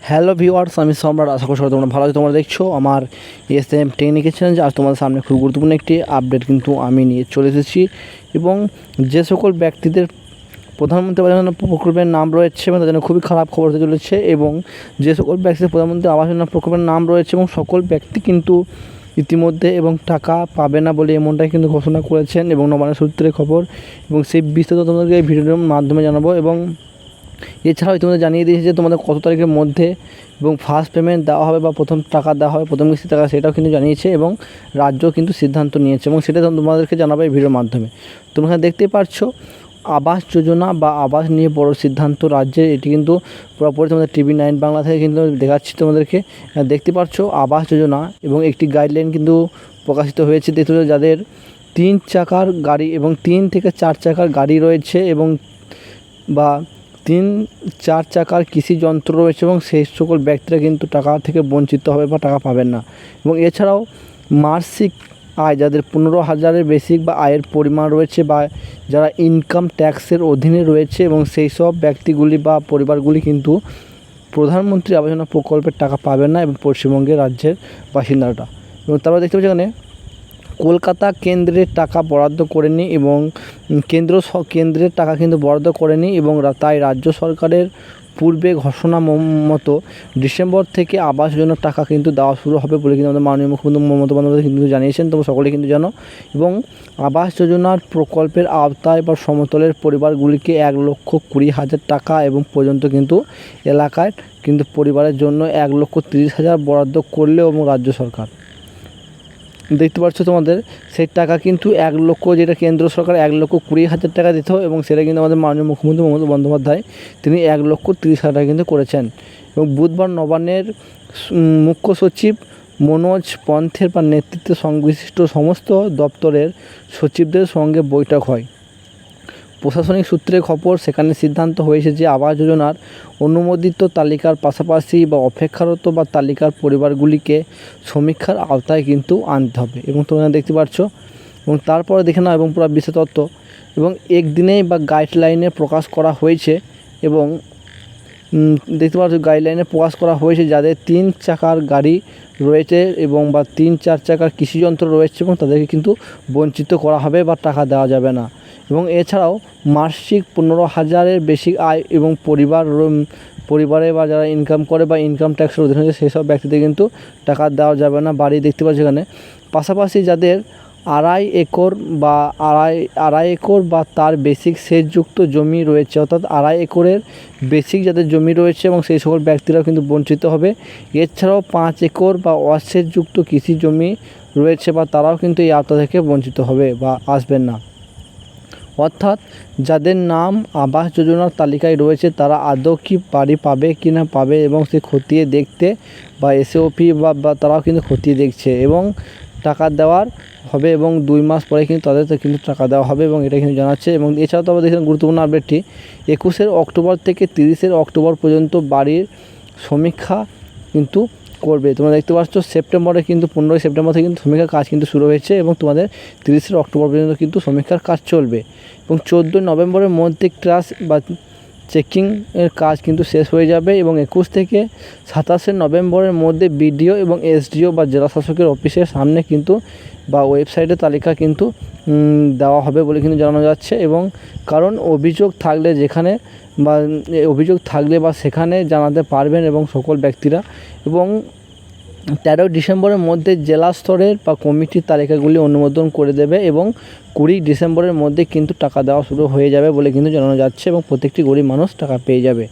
Hello viewers, আমি সম্রাট। আশা করি সবাই তোমরা ভালো আছো। তোমরা দেখছো আমার এসএম টেকনিক্যাল চ্যানেল। আজ তোমাদের সামনে খুব গুরুত্বপূর্ণ একটি আপডেট কিন্তু আমি নিয়ে চলে এসেছি। এবং যে সকল ব্যক্তিদের প্রধানমন্ত্রী আবাস যোজনা প্রকল্পের নাম রয়েছে এবং তাদের জন্য খুবই খারাপ খবর হতে চলেছে। এবং যে সকল ব্যক্তিদের প্রধানমন্ত্রী আবাস যোজনা প্রকল্পের নাম রয়েছে এবং সকল ব্যক্তি কিন্তু ইতিমধ্যে এবং টাকা পাবে না বলে এমনটাই কিন্তু ঘোষণা করেছেন এবং নবান্ন সূত্রে খবর, এবং সেই বিস্তারিত তোমাদেরকে এই ভিডিওর মাধ্যমে জানাবো। এবং এছাড়াও ইতিমধ্যে জানিয়ে দিয়েছে যে তোমাদের কত তারিখের মধ্যে এবং ফার্স্ট পেমেন্ট দেওয়া হবে বা প্রথম টাকা দেওয়া হবে, প্রথম কিস্তি টাকা, সেটাও কিন্তু জানিয়েছে এবং রাজ্য কিন্তু সিদ্ধান্ত নিয়েছে এবং সেটা তোমাদেরকে জানাবো এই ভিডিওর মাধ্যমে। তোমরা এখানে দেখতেই পাচ্ছ আবাস যোজনা বা আবাস নিয়ে বড় সিদ্ধান্ত রাজ্যের। এটি কিন্তু পুরোপুরি তোমাদের TV9 বাংলা থেকে কিন্তু দেখাচ্ছি তোমাদেরকে। দেখতে পাচ্ছ আবাস যোজনা এবং একটি গাইডলাইন কিন্তু প্রকাশিত হয়েছে। দেখতে পাচ্ছ যাদের 3 চাকার গাড়ি এবং 3 থেকে 4 চাকার গাড়ি রয়েছে এবং বা 3-4 চাকার কৃষি যন্ত্র রয়েছে এবং সেই সকল ব্যক্তিরা কিন্তু টাকা থেকে বঞ্চিত হবে বা টাকা পাবেন না। এবং এছাড়াও মাসিক আয় যাদের 15,000-এর বেশি বা আয়ের পরিমাণ রয়েছে বা যারা ইনকাম ট্যাক্সের অধীনে রয়েছে এবং সেই সব ব্যক্তিগুলি বা পরিবারগুলি কিন্তু প্রধানমন্ত্রী আবাস যোজনা প্রকল্পের টাকা পাবেন না এবং পশ্চিমবঙ্গের রাজ্যের বাসিন্দারা। এবং তারপর দেখতে পাচ্ছি এখানে কলকাতা কেন্দ্রের টাকা বরাদ্দ করেনি এবং কেন্দ্রের টাকা কিন্তু বরাদ্দ করেনি এবং তাই রাজ্য সরকারের পূর্বে ঘোষণা মতো ডিসেম্বর থেকে আবাস যোজনার টাকা কিন্তু দেওয়া শুরু হবে বলে কিন্তু আমাদের মাননীয় মুখ্যমন্ত্রী মমতা বন্দ্যোপাধ্যায় কিন্তু জানিয়েছেন। তোমরা সকলে কিন্তু জানো। এবং আবাস যোজনার প্রকল্পের আওতায় বা সমতলের পরিবারগুলিকে 1,20,000 টাকা এবং পর্যন্ত কিন্তু এলাকায় কিন্তু পরিবারের জন্য 1,30,000 বরাদ্দ করলেও এবং রাজ্য সরকার দেখতে পাচ্ছ তোমাদের সেই টাকা কিন্তু 1 লক্ষ, যেটা কেন্দ্র সরকার 1,20,000 টাকা দিত এবং সেটা কিন্তু আমাদের মাননীয় মুখ্যমন্ত্রী মমতা বন্দ্যোপাধ্যায় তিনি 1,30,000 টাকা কিন্তু করেছেন। এবং বুধবার নবান্নের মুখ্য সচিব মনোজ পন্থের বা নেতৃত্বে সংশ্লিষ্ট সমস্ত দপ্তরের সচিবদের সঙ্গে বৈঠক হয়। প্রশাসনিক সূত্রে খবর, সেখানে সিদ্ধান্ত হয়েছে যে আবাস যোজনার অনুমোদিত তালিকার পাশাপাশি বা অপেক্ষারত বা তালিকার পরিবারগুলিকে সমীক্ষার আওতায় কিন্তু আনতে হবে। এবং তোমরা দেখতে পাচ্ছ এবং তারপরে দেখে নাও এবং পুরো বিশেষ তথ্য এবং একদিনেই বা গাইডলাইনে প্রকাশ করা হয়েছে। এবং দেখতে পাচ্ছ গাইডলাইনে প্রকাশ করা হয়েছে যাদের 3 চাকার গাড়ি রয়েছে এবং বা 3-4 চাকার কৃষিযন্ত্র রয়েছে এবং তাদেরকে কিন্তু বঞ্চিত করা হবে বা টাকা দেওয়া যাবে না। এবং এছাড়াও মাসিক 15,000-এর বেশি আয় এবং পরিবারে বা যারা ইনকাম করে বা ইনকাম ট্যাক্সের অধীনে সেই সব ব্যক্তিদের কিন্তু টাকা দেওয়া যাবে না। বাড়ি দেখতে পাচ্ছি এখানে। পাশাপাশি যাদের 2.5 একর বা আড়াই একর বা তার বেসিক সেচযুক্ত জমি রয়েছে, অর্থাৎ 2.5 একরের বেসিক যাদের জমি রয়েছে এবং সেই সকল ব্যক্তিরাও কিন্তু বঞ্চিত হবে। এছাড়াও 5 একর বা অসেচযুক্ত কৃষি জমি রয়েছে বা তারাও কিন্তু এই আওতা থেকে বঞ্চিত হবে বা আসবেন না। অর্থাৎ যাদের নাম আবাস যোজনার তালিকায় রয়েছে তারা আদৌ কি বাড়ি পাবে কি না পাবে এবং সে খতিয়ে দেখতে বা SOP বা তারাও কিন্তু খতিয়ে দেখছে এবং টাকা দেওয়ার হবে এবং 2 মাস পরে কিন্তু তাদের কিন্তু টাকা দেওয়া হবে এবং এটা কিন্তু জানাচ্ছে। এবং এছাড়াও তো আমাদের দেখেন গুরুত্বপূর্ণ আপডেটটি 21 অক্টোবর থেকে 30 অক্টোবর পর্যন্ত বাড়ির সমীক্ষা কিন্তু করবে। তোমরা দেখতে পাচ্ছ সেপ্টেম্বরে কিন্তু 15 সেপ্টেম্বর থেকে কিন্তু সমীক্ষার কাজ কিন্তু শুরু হয়েছে এবং তোমাদের 30 অক্টোবর পর্যন্ত কিন্তু সমীক্ষার কাজ চলবে। এবং 14 নভেম্বরের মধ্যে ক্রাশ বা চেকিংয়ের কাজ কিন্তু শেষ হয়ে যাবে এবং 21 থেকে 27 নভেম্বরের মধ্যে BDO এবং SDO বা জেলা শাসকের অফিসের সামনে কিন্তু বা ওয়েবসাইটে তালিকা কিন্তু দেওয়া হবে বলে কিন্তু জানানো যাচ্ছে। এবং কারণ অভিযোগ থাকলে যেখানে বা অভিযোগ থাকলে বা সেখানে জানাতে পারবেন এবং সকল ব্যক্তিরা। এবং 13 ডিসেম্বরের মধ্যে জেলা স্তরের বা কমিটির তালিকাগুলি অনুমোদন করে দেবে এবং 20 ডিসেম্বরের মধ্যে কিন্তু টাকা দেওয়া শুরু হয়ে যাবে বলে কিন্তু জানানো যাচ্ছে এবং প্রত্যেকটি গরিব মানুষ টাকা পেয়ে যাবে।